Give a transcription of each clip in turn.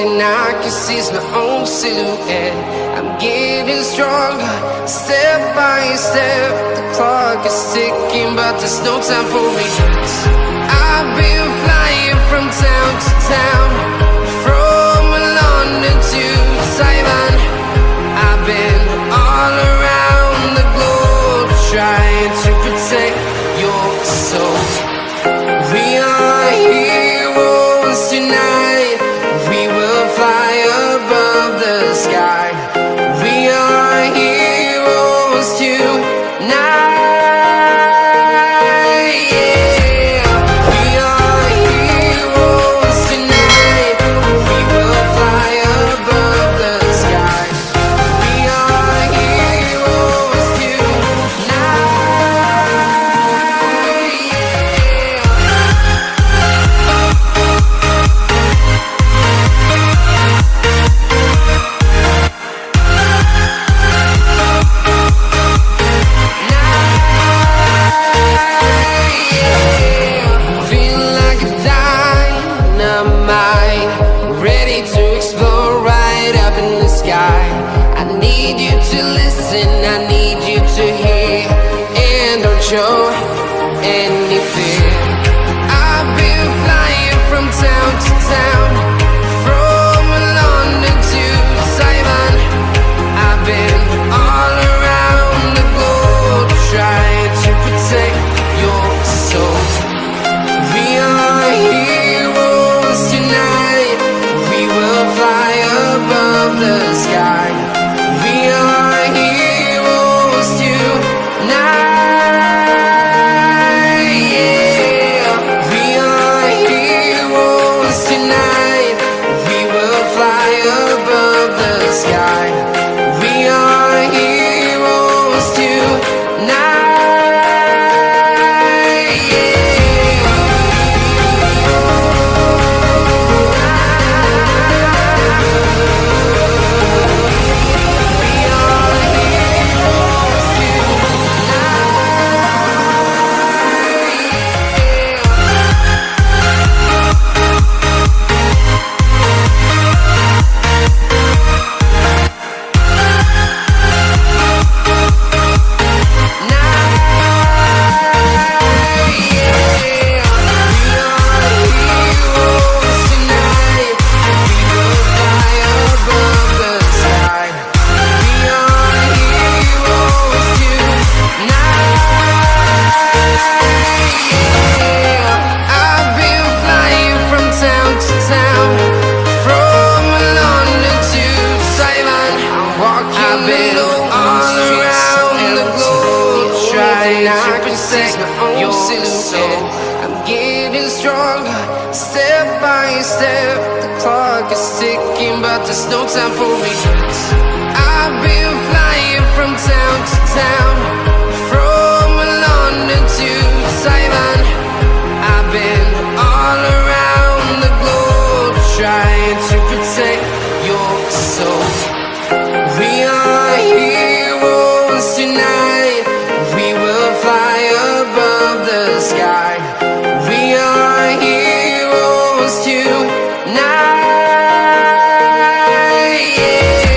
and I can seize my own silhouette. I'm getting stronger, step by step. The clock is ticking, but there's no time for regrets. I've been flying from town to town, from London to Taiwan. I've been all around the globe, trying to protect your soul. We are heroes tonight. We will fly above the sky. We are heroes tonight. Yeah. We are heroes tonight. We will fly above the sky. We are heroes tonight. Feel like a dynamite, ready to explode right up in the sky. I need you to listen, I need you to hear, and don't show any fear. I've been flying from town to town, from London to Taiwan. I've been all around the globe, trying to protect your soul. We are heroes tonight. We will fly above the sky. We are heroes tonight. Yeah. We are heroes tonight. We will fly above the sky. We are heroes tonight. Your silhouette. I'm getting stronger, step by step. The clock is ticking, but there's no time for regrets. I've been flying from town to town, from London to Taiwan. I've been all around the globe, trying to protect your soul. We are heroes tonight. We will fly above the sky. We are heroes tonight. Yeah.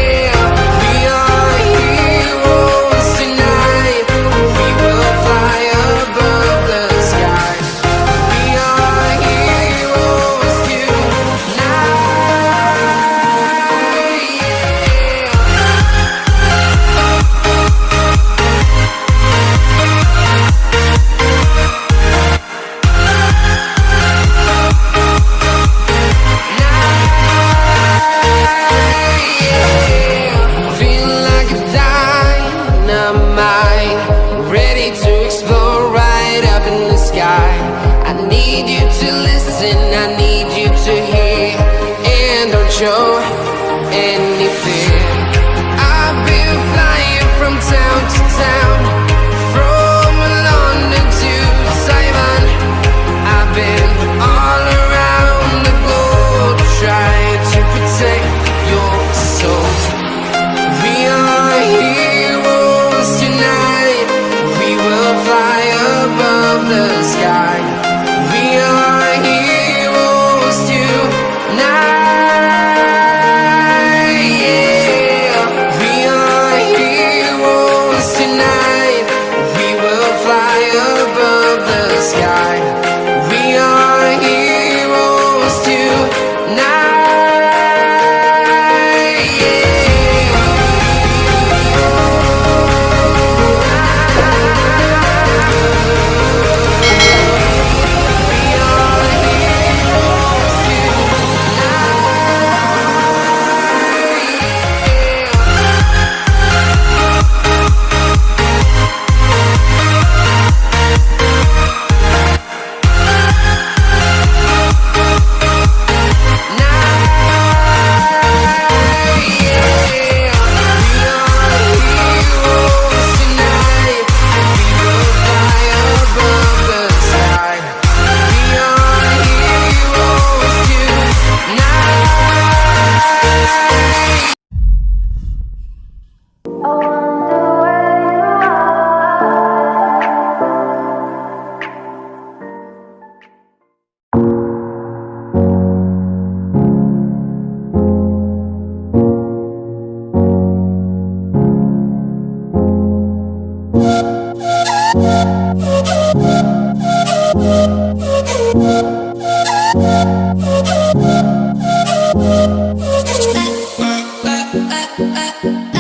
Bye.